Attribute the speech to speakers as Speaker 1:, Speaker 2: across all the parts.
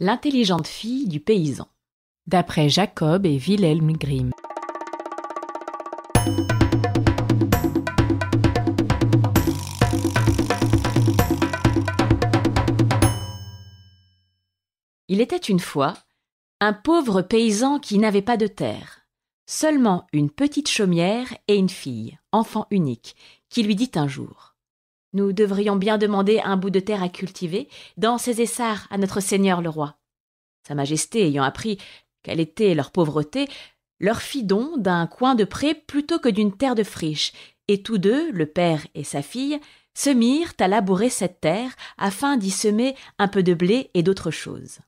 Speaker 1: L'intelligente fille du paysan, d'après Jacob et Wilhelm Grimm. Il était une fois un pauvre paysan qui n'avait pas de terre, seulement une petite chaumière et une fille, enfant unique, qui lui dit un jour: « Nous devrions bien demander un bout de terre à cultiver dans ces essarts à notre seigneur le roi. » Sa Majesté ayant appris quelle était leur pauvreté, leur fit don d'un coin de pré plutôt que d'une terre de friche, et tous deux, le père et sa fille, se mirent à labourer cette terre afin d'y semer un peu de blé et d'autres choses.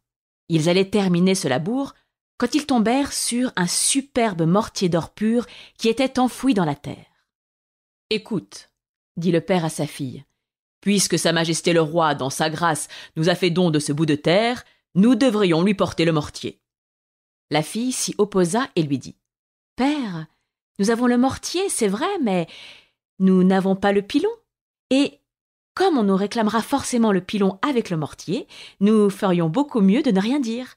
Speaker 1: Ils allaient terminer ce labour quand ils tombèrent sur un superbe mortier d'or pur qui était enfoui dans la terre. « Écoute, » dit le père à sa fille, « puisque Sa Majesté le roi, dans sa grâce, nous a fait don de ce bout de terre, nous devrions lui porter le mortier. » La fille s'y opposa et lui dit: « Père, nous avons le mortier, c'est vrai, mais nous n'avons pas le pilon. Et comme on nous réclamera forcément le pilon avec le mortier, nous ferions beaucoup mieux de ne rien dire. »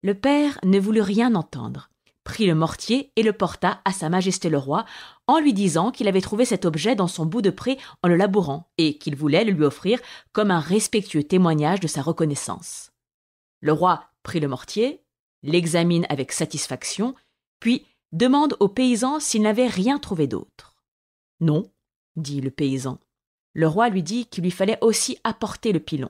Speaker 1: Le père ne voulut rien entendre, prit le mortier et le porta à Sa Majesté le roi, en lui disant qu'il avait trouvé cet objet dans son bout de pré en le labourant, et qu'il voulait le lui offrir comme un respectueux témoignage de sa reconnaissance. Le roi prit le mortier, l'examine avec satisfaction, puis demande au paysan s'il n'avait rien trouvé d'autre. « Non, » dit le paysan. Le roi lui dit qu'il lui fallait aussi apporter le pilon.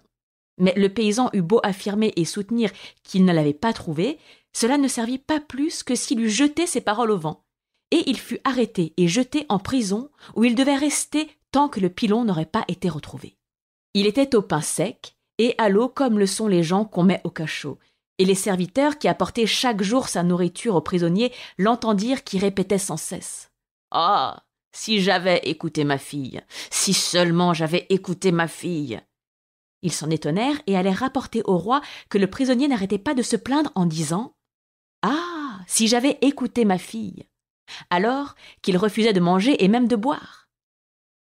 Speaker 1: Mais le paysan eut beau affirmer et soutenir qu'il ne l'avait pas trouvé, cela ne servit pas plus que s'il eût jeté ses paroles au vent, et il fut arrêté et jeté en prison où il devait rester tant que le pilon n'aurait pas été retrouvé. Il était au pain sec et à l'eau comme le sont les gens qu'on met au cachot, et les serviteurs qui apportaient chaque jour sa nourriture aux prisonniers l'entendirent qui répétait sans cesse: « Ah, si j'avais écouté ma fille, si seulement j'avais écouté ma fille !» Ils s'en étonnèrent et allèrent rapporter au roi que le prisonnier n'arrêtait pas de se plaindre en disant: « Ah, si j'avais écouté ma fille !» alors qu'il refusait de manger et même de boire.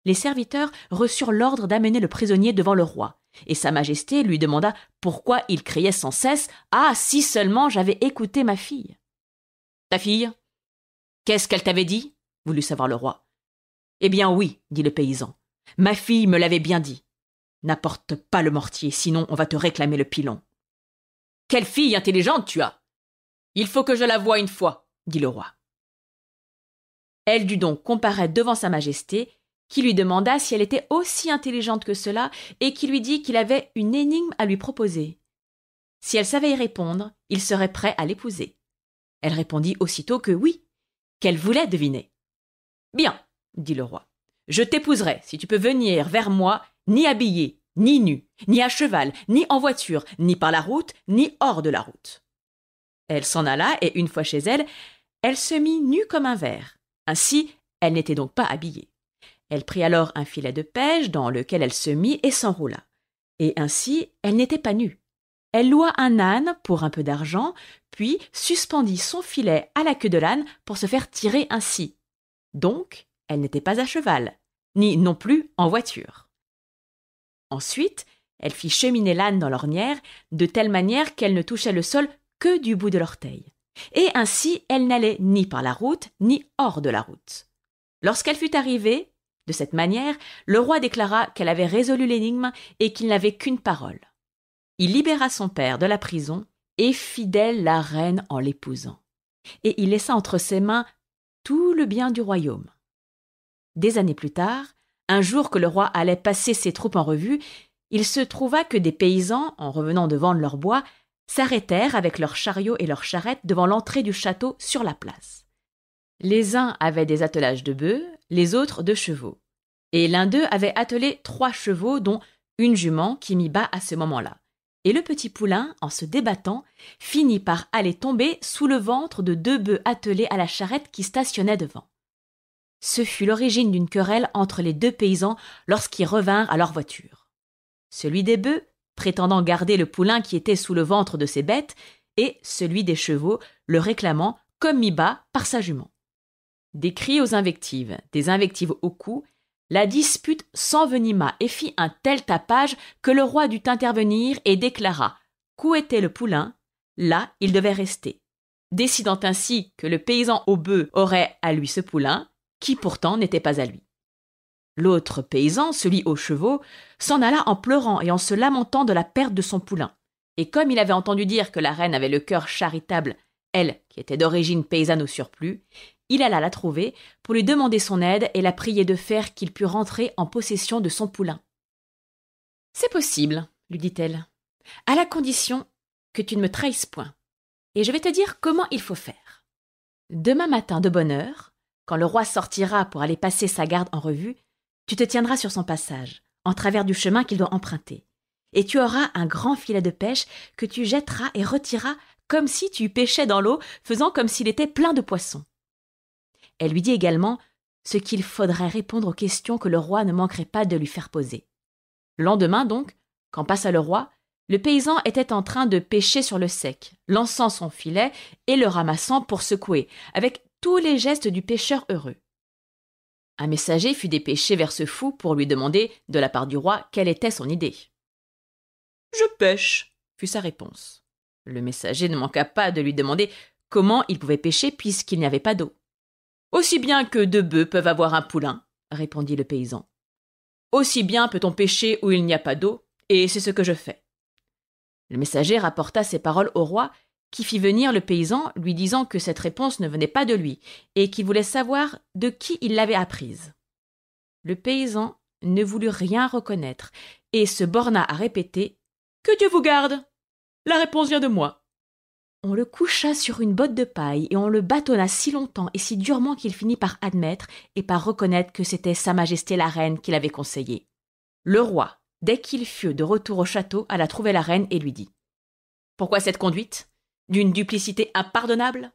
Speaker 1: Les serviteurs reçurent l'ordre d'amener le prisonnier devant le roi, et Sa Majesté lui demanda pourquoi il criait sans cesse: « Ah, si seulement j'avais écouté ma fille !»« Ta fille, qu'est-ce qu'elle t'avait dit ?» voulut savoir le roi. « Eh bien oui, » dit le paysan, « ma fille me l'avait bien dit. N'apporte pas le mortier, sinon on va te réclamer le pilon. »« Quelle fille intelligente tu as !»« Il faut que je la voie une fois, » dit le roi. Elle dut donc comparaître devant Sa Majesté, qui lui demanda si elle était aussi intelligente que cela et qui lui dit qu'il avait une énigme à lui proposer. Si elle savait y répondre, il serait prêt à l'épouser. Elle répondit aussitôt que oui, qu'elle voulait deviner. « Bien, » dit le roi, « je t'épouserai si tu peux venir vers moi ni habillé, ni nu, ni à cheval, ni en voiture, ni par la route, ni hors de la route. » Elle s'en alla et une fois chez elle, elle se mit nue comme un ver. Ainsi, elle n'était donc pas habillée. Elle prit alors un filet de pêche dans lequel elle se mit et s'enroula. Et ainsi, elle n'était pas nue. Elle loua un âne pour un peu d'argent, puis suspendit son filet à la queue de l'âne pour se faire tirer ainsi. Donc, elle n'était pas à cheval, ni non plus en voiture. Ensuite, elle fit cheminer l'âne dans l'ornière, de telle manière qu'elle ne touchait le sol que du bout de l'orteil. Et ainsi, elle n'allait ni par la route, ni hors de la route. Lorsqu'elle fut arrivée, de cette manière, le roi déclara qu'elle avait résolu l'énigme et qu'il n'avait qu'une parole. Il libéra son père de la prison et fit d'elle la reine en l'épousant. Et il laissa entre ses mains tout le bien du royaume. Des années plus tard, un jour que le roi allait passer ses troupes en revue, il se trouva que des paysans, en revenant de vendre leur bois, s'arrêtèrent avec leurs chariots et leurs charrettes devant l'entrée du château sur la place. Les uns avaient des attelages de bœufs, les autres de chevaux. Et l'un d'eux avait attelé 3 chevaux, dont une jument qui mit bas à ce moment-là. Et le petit poulain, en se débattant, finit par aller tomber sous le ventre de 2 bœufs attelés à la charrette qui stationnait devant. Ce fut l'origine d'une querelle entre les 2 paysans lorsqu'ils revinrent à leur voiture. Celui des bœufs, prétendant garder le poulain qui était sous le ventre de ses bêtes, et celui des chevaux, le réclamant comme mis bas par sa jument. Des cris aux invectives, des invectives au cou, la dispute s'envenima et fit un tel tapage que le roi dut intervenir et déclara: « qu'où était le poulain, là il devait rester, décidant ainsi que le paysan au bœuf aurait à lui ce poulain, qui pourtant n'était pas à lui. L'autre paysan, celui aux chevaux, s'en alla en pleurant et en se lamentant de la perte de son poulain. Et comme il avait entendu dire que la reine avait le cœur charitable, elle, qui était d'origine paysanne au surplus, il alla la trouver pour lui demander son aide et la prier de faire qu'il pût rentrer en possession de son poulain. « C'est possible, lui dit-elle, à la condition que tu ne me trahisses point, et je vais te dire comment il faut faire. Demain matin de bonne heure, quand le roi sortira pour aller passer sa garde en revue, tu te tiendras sur son passage, en travers du chemin qu'il doit emprunter, et tu auras un grand filet de pêche que tu jetteras et retireras comme si tu pêchais dans l'eau, faisant comme s'il était plein de poissons. Elle lui dit également ce qu'il faudrait répondre aux questions que le roi ne manquerait pas de lui faire poser. Le lendemain donc, quand passa le roi, le paysan était en train de pêcher sur le sec, lançant son filet et le ramassant pour secouer, avec tous les gestes du pêcheur heureux. Un messager fut dépêché vers ce fou pour lui demander, de la part du roi, quelle était son idée. « Je pêche », fut sa réponse. Le messager ne manqua pas de lui demander comment il pouvait pêcher puisqu'il n'y avait pas d'eau. « Aussi bien que deux bœufs peuvent avoir un poulain », répondit le paysan. « Aussi bien peut-on pêcher où il n'y a pas d'eau, et c'est ce que je fais. » Le messager rapporta ces paroles au roi, qui fit venir le paysan, lui disant que cette réponse ne venait pas de lui, et qu'il voulait savoir de qui il l'avait apprise. Le paysan ne voulut rien reconnaître, et se borna à répéter « Que Dieu vous garde! La réponse vient de moi. » On le coucha sur une botte de paille, et on le bâtonna si longtemps et si durement qu'il finit par admettre et par reconnaître que c'était Sa Majesté la Reine qui l'avait conseillé. Le roi, dès qu'il fut de retour au château, alla trouver la reine et lui dit « Pourquoi cette conduite ? D'une duplicité impardonnable ?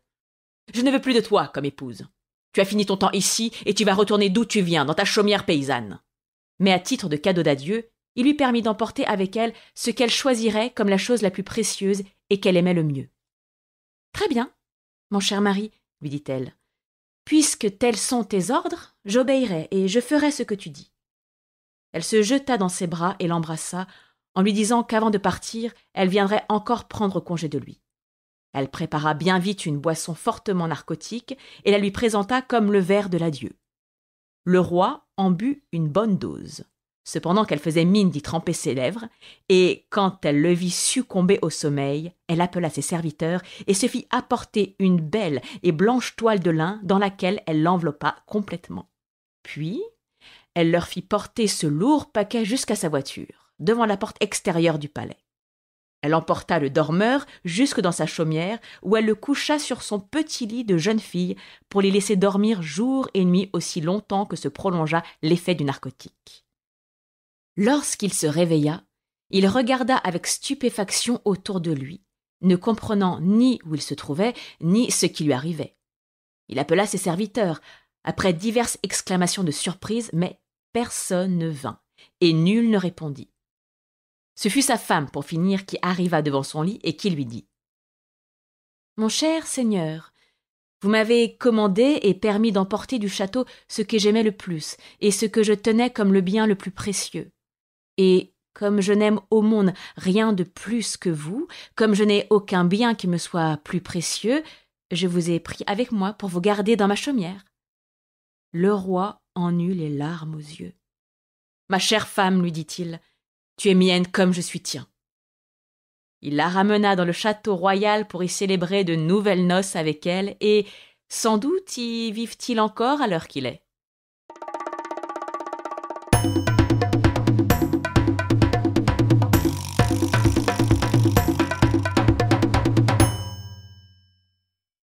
Speaker 1: Je ne veux plus de toi comme épouse. Tu as fini ton temps ici et tu vas retourner d'où tu viens, dans ta chaumière paysanne. » Mais à titre de cadeau d'adieu, il lui permit d'emporter avec elle ce qu'elle choisirait comme la chose la plus précieuse et qu'elle aimait le mieux. « Très bien, mon cher mari, lui dit-elle. Puisque tels sont tes ordres, j'obéirai et je ferai ce que tu dis. Elle se jeta dans ses bras et l'embrassa, en lui disant qu'avant de partir, elle viendrait encore prendre congé de lui. Elle prépara bien vite une boisson fortement narcotique et la lui présenta comme le verre de l'adieu. Le roi en but une bonne dose, cependant qu'elle faisait mine d'y tremper ses lèvres, et quand elle le vit succomber au sommeil, elle appela ses serviteurs et se fit apporter une belle et blanche toile de lin dans laquelle elle l'enveloppa complètement. Puis, elle leur fit porter ce lourd paquet jusqu'à sa voiture, devant la porte extérieure du palais. Elle emporta le dormeur jusque dans sa chaumière, où elle le coucha sur son petit lit de jeune fille pour les laisser dormir jour et nuit aussi longtemps que se prolongea l'effet du narcotique. Lorsqu'il se réveilla, il regarda avec stupéfaction autour de lui, ne comprenant ni où il se trouvait, ni ce qui lui arrivait. Il appela ses serviteurs, après diverses exclamations de surprise, mais personne ne vint, et nul ne répondit. Ce fut sa femme, pour finir, qui arriva devant son lit et qui lui dit « Mon cher seigneur, vous m'avez commandé et permis d'emporter du château ce que j'aimais le plus et ce que je tenais comme le bien le plus précieux. Et comme je n'aime au monde rien de plus que vous, comme je n'ai aucun bien qui me soit plus précieux, je vous ai pris avec moi pour vous garder dans ma chaumière. » Le roi en eut les larmes aux yeux. « Ma chère femme, lui dit-il, tu es mienne comme je suis tien. » Il la ramena dans le château royal pour y célébrer de nouvelles noces avec elle, et sans doute y vivent-ils encore à l'heure qu'il est.